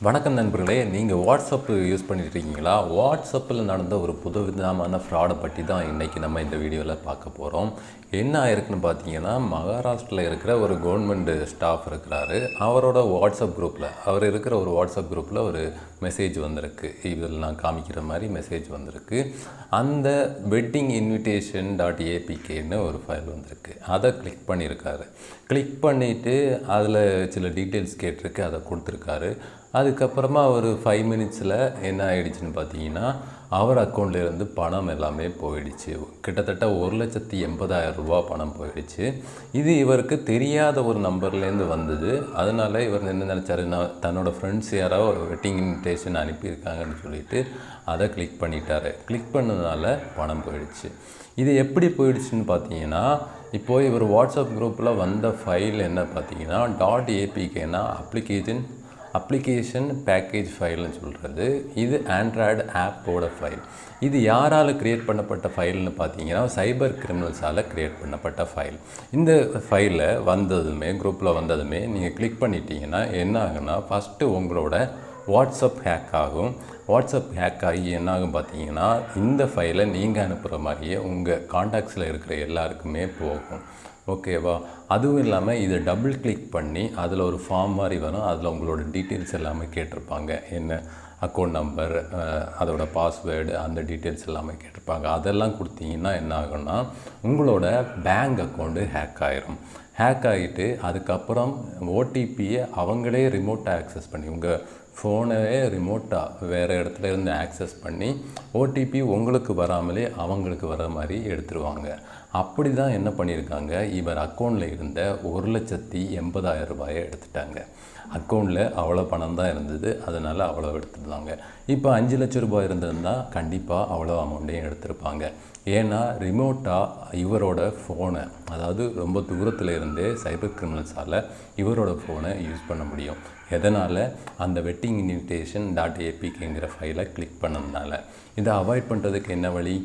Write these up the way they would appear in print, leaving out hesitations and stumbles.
வணக்கம் நண்பர்களே, நீங்கள் வாட்ஸ்அப் யூஸ் பண்ணிட்டு இருக்கீங்களா? வாட்ஸ்அப்பில் நடந்த ஒரு புதுவிதமான ஃப்ராடை பற்றி தான் இன்றைக்கி நம்ம இந்த வீடியோவில் பார்க்க போகிறோம். என்ன ஆயிருக்குன்னு பார்த்தீங்கன்னா, மகாராஷ்டிரில் இருக்கிற ஒரு கவர்மெண்ட் ஸ்டாஃப் இருக்கிறாரு. அவரோட வாட்ஸ்அப் குரூப்பில் அவர் இருக்கிற ஒரு வாட்ஸ்அப் குரூப்பில் ஒரு மெசேஜ் வந்திருக்கு. இதில் நான் காமிக்கிற மாதிரி மெசேஜ் வந்திருக்கு. அந்த வெட்டிங் இன்விடேஷன் .apkன்னு ஒரு ஃபைல் வந்திருக்கு. அதை கிளிக் பண்ணியிருக்காரு. கிளிக் பண்ணிவிட்டு அதில் சில டீட்டெயில்ஸ் கேட்டிருக்கு, அதை கொடுத்துருக்காரு. அதுக்கப்புறமா ஒரு 5 மினிட்ஸில் என்ன ஆகிடுச்சின்னு பார்த்தீங்கன்னா, அவர் அக்கௌண்ட்லேருந்து பணம் எல்லாமே போயிடுச்சு. கிட்டத்தட்ட 1,80,000 ரூபா பணம் போயிடுச்சு. இது இவருக்கு தெரியாத ஒரு நம்பர்லேருந்து வந்தது. அதனால் இவர் என்ன நினச்சாரு, நான் தன்னோட ஃப்ரெண்ட்ஸ் யாரோ வெட்டிங் இன்விடேஷன் அனுப்பியிருக்காங்கன்னு சொல்லிட்டு அதை கிளிக் பண்ணிட்டாரு. கிளிக் பண்ணதுனால பணம் போயிடுச்சு. இது எப்படி போயிடுச்சுன்னு பார்த்தீங்கன்னா, இப்போது இவர் வாட்ஸ்அப் குரூப்பில் வந்த ஃபைல் என்ன பார்த்தீங்கன்னா, .apkனா அப்ளிகேஷன் பேக்கேஜ் ஃபைல்னு சொல்கிறது. இது ஆண்ட்ராய்டு ஆப்போட ஃபைல். இது யாரால் க்ரியேட் பண்ணப்பட்ட ஃபைல்னு பார்த்தீங்கன்னா, சைபர் கிரிமினல்ஸால் க்ரியேட் பண்ணப்பட்ட ஃபைல். இந்த ஃபைலை வந்ததுமே, குரூப்பில் வந்ததுமே நீங்கள் கிளிக் பண்ணிட்டீங்கன்னா என்ன ஆகுன்னா, ஃபஸ்ட்டு உங்களோட வாட்ஸ்அப் ஹேக் ஆகும். வாட்ஸ்அப் ஹேக் ஆகி என்ன ஆகும் பார்த்தீங்கன்னா, இந்த ஃபைலை நீங்கள் அனுப்புகிற மாதிரியே உங்கள் காண்டாக்ட்ஸில் இருக்கிற எல்லாருக்குமே போகும். ஓகேவா? அதுவும் இல்லாமல் இதை டபுள் கிளிக் பண்ணி அதில் ஒரு ஃபார்ம் மாதிரி வரும். அதில் உங்களோட டீட்டெயில்ஸ் எல்லாமே கேட்டிருப்பாங்க. என்ன அக்கௌண்ட் நம்பர், அதோட பாஸ்வேர்டு, அந்த டீட்டெயில்ஸ் எல்லாமே கேட்டிருப்பாங்க. அதெல்லாம் கொடுத்தீங்கன்னா என்ன ஆகும்னா, உங்களோட பேங்க் அக்கௌண்ட்டு ஹேக் ஆகிரும். ஹேக் ஆகிட்டு அதுக்கப்புறம் ஓடிபியை அவங்களே ரிமோட்டாக ஆக்சஸ் பண்ணி, உங்கள் ஃபோனையே ரிமோட்டாக வேறு இடத்துல இருந்து ஆக்சஸ் பண்ணி ஓடிபி உங்களுக்கு வராமலே அவங்களுக்கு வர மாதிரி எடுத்துருவாங்க. அப்படி தான் என்ன பண்ணியிருக்காங்க, இவர் அக்கௌண்ட்டில் இருந்த 1,80,000 ரூபாயை எடுத்துட்டாங்க. அக்கௌண்ட்டில் அவ்வளோ பணம் தான் இருந்தது, அதனால் அவ்வளோ எடுத்துருந்தாங்க. இப்போ 5 லட்சம் ரூபாய் இருந்திருந்தால் கண்டிப்பாக அவ்வளோ அமௌண்ட்டையும் எடுத்திருப்பாங்க. ஏன்னா ரிமோட்டாக இவரோட ஃபோனை, அதாவது ரொம்ப தூரத்தில் இருந்தே சைபர் கிரிமினல்ஸால் இவரோட ஃபோனை யூஸ் பண்ண முடியும். எதனால்? அந்த வெட்டிங் இன்விடேஷன் .apkங்கிற ஃபைலை கிளிக் பண்ணதுனால. இதை அவாய்ட் பண்ணுறதுக்கு என்ன வழி?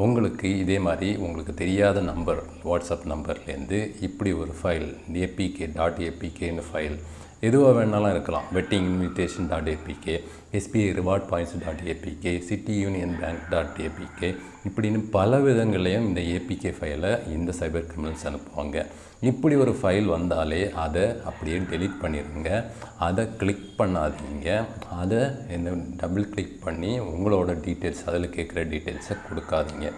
உங்களுக்கு இதே மாதிரி உங்களுக்கு தெரியாத நம்பர், வாட்ஸ்அப் நம்பர்லேருந்து இப்படி ஒரு ஃபைல் .apkன்னு ஃபைல் எதுவாக வேணாலும் இருக்கலாம். Wedding invitation .apk, SBI reward points .apk, city union bank .apk இப்படின்னு பல விதங்களையும் இந்த ஏபிகே ஃபைலை இந்த சைபர் கிரிமினல்ஸ் அனுப்புவாங்க. இப்படி ஒரு ஃபைல் வந்தாலே அதை அப்படியே டெலீட் பண்ணிடுங்க. அதை கிளிக் பண்ணாதீங்க. அதை என்ன டபுள் கிளிக் பண்ணி உங்களோட டீட்டெயில்ஸ், அதில் கேட்குற டீட்டெயில்ஸை கொடுக்காதீங்க.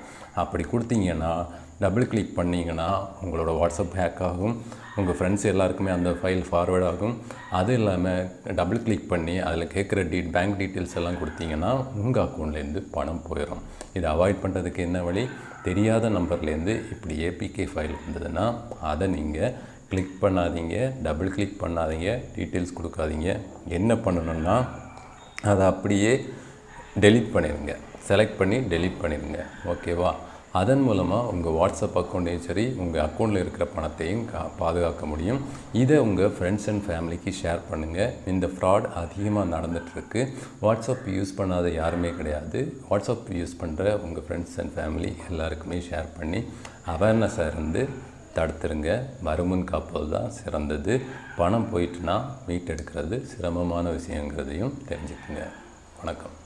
அப்படி கொடுத்தீங்கன்னா, டபுள் கிளிக் பண்ணிங்கன்னா உங்களோட வாட்ஸ்அப் ஹேக் ஆகும். உங்கள் ஃப்ரெண்ட்ஸ் எல்லாருக்குமே அந்த ஃபைல் ஃபார்வேர்ட் ஆகும். அது இல்லாமல் டபுள் கிளிக் பண்ணி அதில் கேட்குற பேங்க் டீட்டெயில்ஸ் எல்லாம் கொடுத்தீங்கன்னா உங்கள் அக்கௌண்ட்லேருந்து பணம் போயிடும். இதை அவாய்ட் பண்ணுறதுக்கு என்ன வழி? தெரியாத நம்பர்லேருந்து இப்படி ஏபிகே ஃபைல் வந்ததுன்னா அதை நீங்கள் கிளிக் பண்ணாதீங்க, டபுள் கிளிக் பண்ணாதீங்க, டீட்டெயில்ஸ் கொடுக்காதீங்க. என்ன பண்ணணுன்னா, அதை அப்படியே டெலீட் பண்ணிடுங்க. செலக்ட் பண்ணி டெலீட் பண்ணிடுங்க. ஓகேவா? அதன் மூலமாக உங்கள் வாட்ஸ்அப் அக்கௌண்ட்டையும் சரி, உங்கள் அக்கௌண்ட்டில் இருக்கிற பணத்தையும் பாதுகாக்க முடியும். இதை உங்கள் ஃப்ரெண்ட்ஸ் அண்ட் ஃபேமிலிக்கு ஷேர் பண்ணுங்கள். இந்த ஃப்ராட் அதிகமாக நடந்துகிட்ருக்கு. வாட்ஸ்அப் யூஸ் பண்ணாத யாருமே கிடையாது. வாட்ஸ்அப் யூஸ் பண்ணுற உங்கள் ஃப்ரெண்ட்ஸ் அண்ட் ஃபேமிலி எல்லாருக்குமே ஷேர் பண்ணி அவேர்னஸாக இருந்து தடுத்துருங்க. வருமுன் காப்பது தான் சிறந்தது. பணம் போயிட்டுனா மீட்டெடுக்கிறது சிரமமான விஷயங்கிறதையும் தெரிஞ்சுக்குங்க. வணக்கம்.